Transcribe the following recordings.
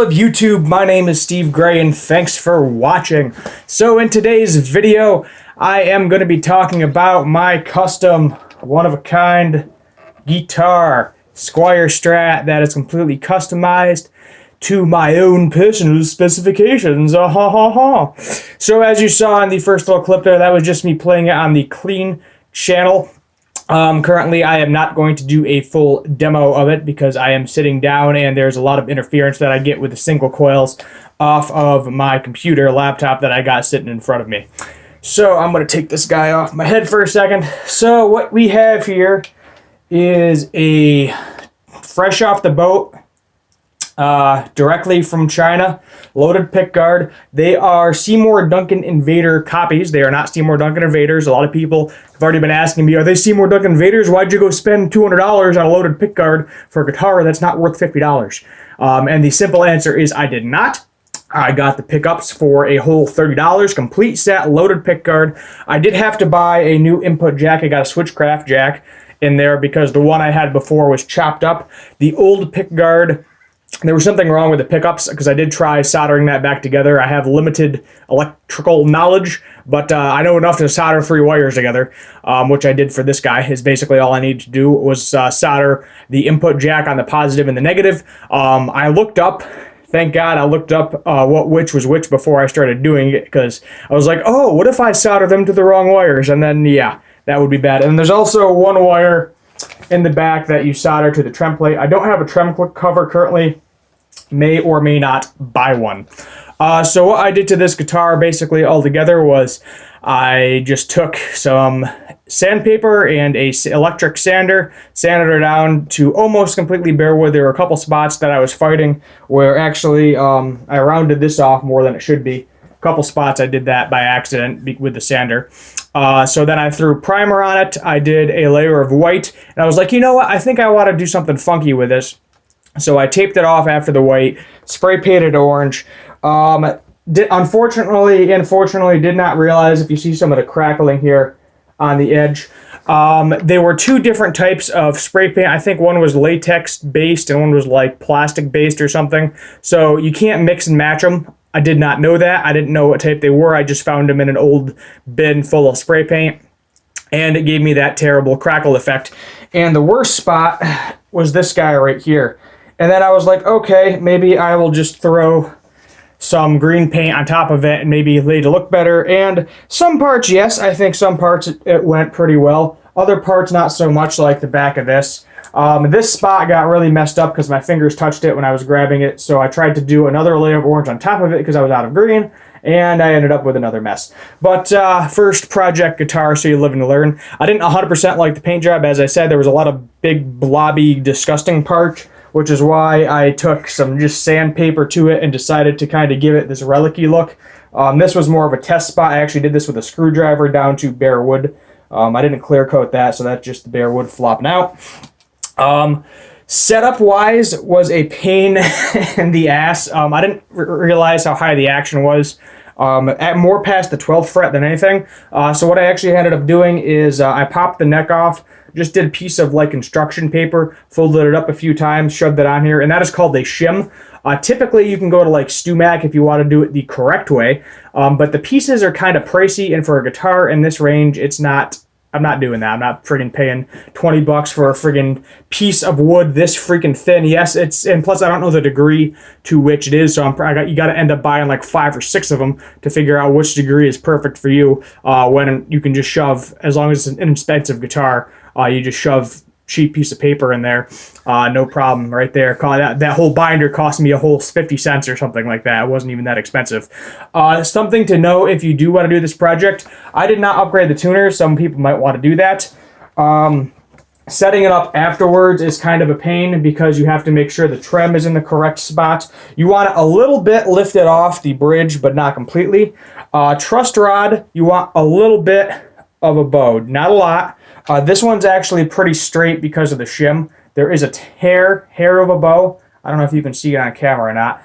of YouTube? My name is Steve Gray and thanks for watching. So in today's video, I am going to be talking about my custom, one-of-a-kind guitar, Squire Strat, that is completely customized to my own personal specifications. So as you saw in the first little clip there, that was just me playing it on the clean channel. Currently, I am not going to do a full demo of it because I am sitting down and there's a lot of interference that I get with the single coils off of my computer laptop that I got sitting in front of me. So I'm going to take this guy off my head for a second. So what we have here is a fresh off the boat, directly from China, loaded pickguard. They are Seymour Duncan Invader copies. They are not Seymour Duncan Invaders. A lot of people have already been asking me, are they Seymour Duncan Invaders? Why'd you go spend $200 on a loaded pickguard for a guitar that's not worth $50? And the simple answer is I did not. I got the pickups for a whole $30, complete set, loaded pickguard. I did have to buy a new input jack. I got a Switchcraft jack in there because the one I had before was chopped up. The old pickguard, there was something wrong with the pickups because I did try soldering that back together. I have limited electrical knowledge, but I know enough to solder 3 wires together, which I did for this guy. Is basically all I needed to do was solder the input jack on the positive and the negative. I looked up, thank God I looked up which was which before I started doing it, because I was like, oh, what if I solder them to the wrong wires? And then, yeah, that would be bad. And there's also one wire in the back that you solder to the trem plate. I don't have a trem cover currently. May or may not buy one. So what I did to this guitar basically altogether was I just took some sandpaper and a electric sander, sanded it down to almost completely bare wood. There were a couple spots that I was fighting where actually I rounded this off more than it should be. A couple spots I did that by accident with the sander. So then I threw primer on it. I did a layer of white, and I was like, you know what? I think I want to do something funky with this. So I taped it off after the white, spray painted orange. Unfortunately, did not realize, if you see some of the crackling here on the edge, there were 2 different types of spray paint. I think one was latex based and one was like plastic based or something. So you can't mix and match them. I did not know that. I didn't know what type they were. I just found them in an old bin full of spray paint, and it gave me that terrible crackle effect. And the worst spot was this guy right here. And then I was like, okay, maybe I will just throw some green paint on top of it and maybe made it look better. And some parts, yes, I think some parts it went pretty well. Other parts, not so much, like the back of this. This spot got really messed up because my fingers touched it when I was grabbing it. So I tried to do another layer of orange on top of it because I was out of green. And I ended up with another mess. But first project guitar, so you live and learn. I didn't 100% like the paint job. As I said, there was a lot of big, blobby, disgusting parts, which is why I took some just sandpaper to it and decided to kind of give it this relic-y look. This was more of a test spot. I actually did this with a screwdriver down to bare wood. I didn't clear coat that, so that's just the bare wood flopping out. Setup-wise was a pain in the ass. I didn't realize how high the action was. More past the 12th fret than anything. So what I actually ended up doing is I popped the neck off, just did a piece of like construction paper, folded it up a few times, shoved it on here, and that is called a shim. Typically you can go to like StewMac if you want to do it the correct way, but the pieces are kind of pricey, and for a guitar in this range, I'm not doing that. I'm not friggin' paying $20 for a friggin' piece of wood this freaking thin. Yes, and plus I don't know the degree to which it is, so you got to end up buying like 5 or 6 of them to figure out which degree is perfect for you. When you can just shove, as long as it's an inexpensive guitar, you just shove cheap piece of paper in there, no problem right there. That whole binder cost me a whole 50 cents or something like that. It wasn't even that expensive. Something to know if you do want to do this project, I did not upgrade the tuner. Some people might want to do that. Setting it up afterwards is kind of a pain because you have to make sure the trem is in the correct spot. You want it a little bit lifted off the bridge, but not completely. Truss rod, you want a little bit of a bow, not a lot. This one's actually pretty straight because of the shim. There is a hair of a bow. I don't know if you can see it on camera or not.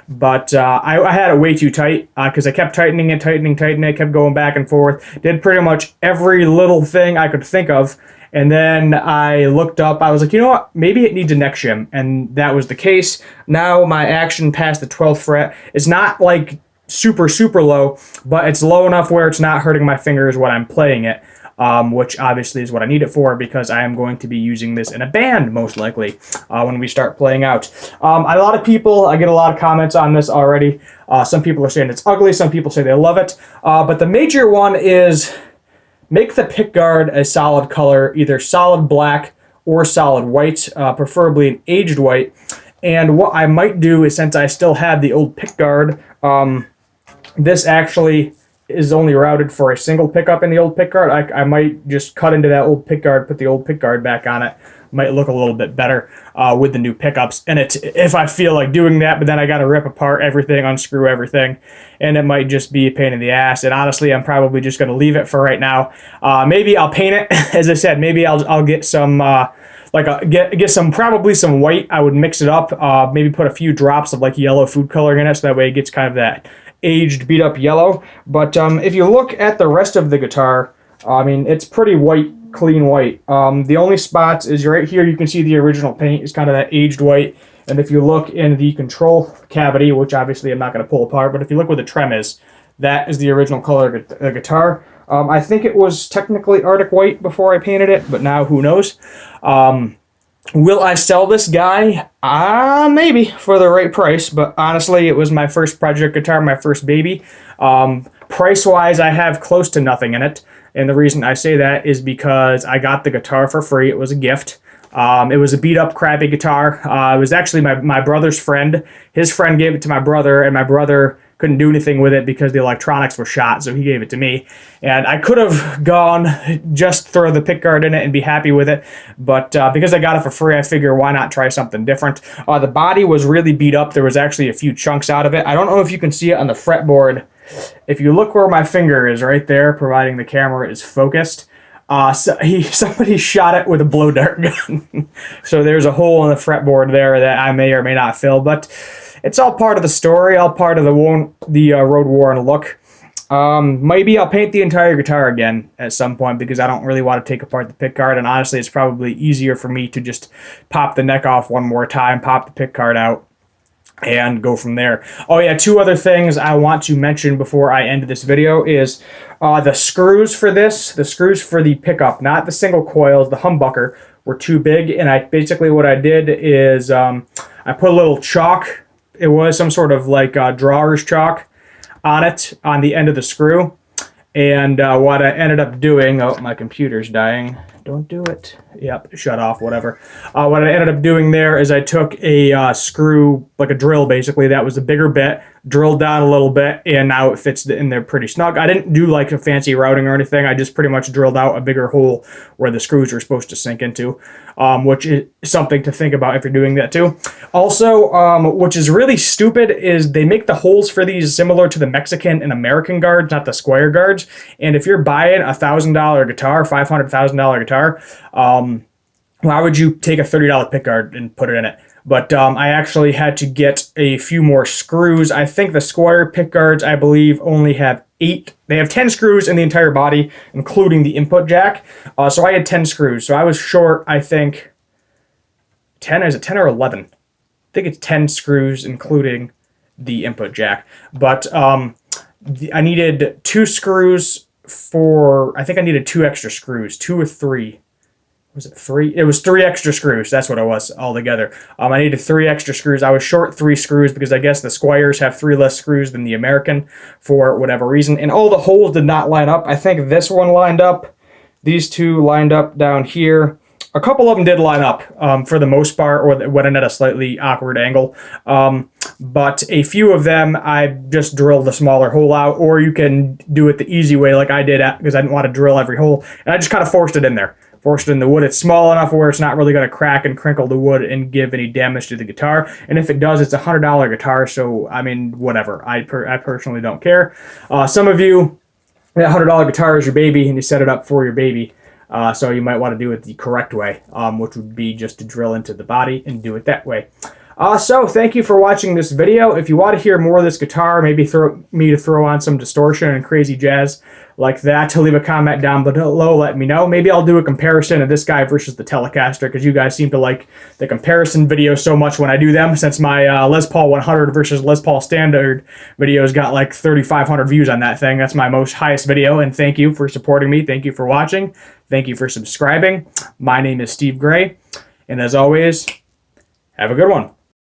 But I had it way too tight because I kept tightening it, kept going back and forth. Did pretty much every little thing I could think of, And then I looked up, I was like, you know what, maybe it needs a neck shim, and that was the case. Now my action past the 12th fret is not like super, super low, but it's low enough where it's not hurting my fingers when I'm playing it. Which obviously is what I need it for, because I am going to be using this in a band most likely when we start playing out. A lot of people, I get a lot of comments on this already. Some people are saying it's ugly, some people say they love it. But the major one is make the pickguard a solid color, either solid black or solid white, preferably an aged white. And what I might do is, since I still have the old pickguard, this actually is only routed for a single pickup in the old pickguard. I might just cut into that old pickguard, put the old pickguard back on it. Might look a little bit better with the new pickups. And it's, if I feel like doing that, but then I got to rip apart everything, unscrew everything, and it might just be a pain in the ass. And honestly, I'm probably just going to leave it for right now. Maybe I'll paint it. As I said, maybe I'll get some get some, probably some white. I would mix it up. Maybe put a few drops of like yellow food coloring in it, so that way it gets kind of that aged, beat up yellow. But if you look at the rest of the guitar, I mean, it's pretty white, clean white. The only spots is right here. You can see the original paint is kind of that aged white. And if you look in the control cavity, which obviously I'm not going to pull apart, but if you look where the trem is, that is the original color of the guitar. I think it was technically Arctic white before I painted it, but now who knows? Will I sell this guy? Maybe, for the right price, but honestly, it was my first project guitar, my first baby. Price-wise, I have close to nothing in it, and the reason I say that is because I got the guitar for free. It was a gift. It was a beat-up, crappy guitar. It was actually my brother's friend. His friend gave it to my brother, and my brother couldn't do anything with it because the electronics were shot, so he gave it to me. And I could have gone, just throw the pickguard in it and be happy with it, but because I got it for free, I figure why not try something different. The body was really beat up. There was actually a few chunks out of it. I don't know if you can see it on the fretboard. If you look where my finger is right there, providing the camera is focused, somebody shot it with a blow dart gun. So there's a hole in the fretboard there that I may or may not fill, but it's all part of the story, all part of the road worn look. Maybe I'll paint the entire guitar again at some point, because I don't really want to take apart the pickguard, and honestly, it's probably easier for me to just pop the neck off one more time, pop the pickguard out, and go from there. Oh yeah, two other things I want to mention before I end this video is the screws for this, the screws for the pickup, not the single coils, the humbucker, were too big, and basically what I did is I put a little chalk. It was some sort of like drawer's chalk on it, on the end of the screw. And what I ended up doing, oh, my computer's dying. Don't do it. Yep, shut off, whatever. What I ended up doing there is I took a screw, like a drill basically, that was the bigger bit, drilled down a little bit, and now it fits in there pretty snug. I didn't do like a fancy routing or anything. I just pretty much drilled out a bigger hole where the screws were supposed to sink into, which is something to think about if you're doing that too. Also, which is really stupid, is they make the holes for these similar to the Mexican and American guards, not the square guards. And if you're buying a $1,000 guitar, $500,000 guitar, why would you take a $30 pickguard and put it in it? But I actually had to get a few more screws. I think the square pickguards, I believe, only have 8. They have 10 screws in the entire body, including the input jack. So I had 10 screws. So I was short, I think, 10. Is it 10 or 11? I think it's 10 screws, including the input jack. But I needed 2 screws for, I think I needed 2 extra screws, 2 or 3. Was it 3? It was 3 extra screws. That's what it was altogether. I needed 3 extra screws. I was short 3 screws because I guess the Squires have 3 less screws than the American for whatever reason. And all the holes did not line up. I think this one lined up. These 2 lined up down here. A couple of them did line up for the most part, or went in at a slightly awkward angle. But a few of them, I just drilled a smaller hole out, or you can do it the easy way like I did, because I didn't want to drill every hole. And I just kind of forced it in there. Forced it in the wood. It's small enough where it's not really going to crack and crinkle the wood and give any damage to the guitar. And if it does, it's a $100 guitar, so, I mean, whatever. I personally don't care. Some of you, that $100 guitar is your baby, and you set it up for your baby. So you might want to do it the correct way, which would be just to drill into the body and do it that way. So thank you for watching this video. If you want to hear more of this guitar, maybe throw on some distortion and crazy jazz like that, to leave a comment down below, let me know. Maybe I'll do a comparison of this guy versus the Telecaster, because you guys seem to like the comparison videos so much when I do them, since my Les Paul 100 versus Les Paul Standard videos got like 3,500 views on that thing. That's my highest video, and thank you for supporting me. Thank you for watching. Thank you for subscribing. My name is Steve Gray, and as always, have a good one.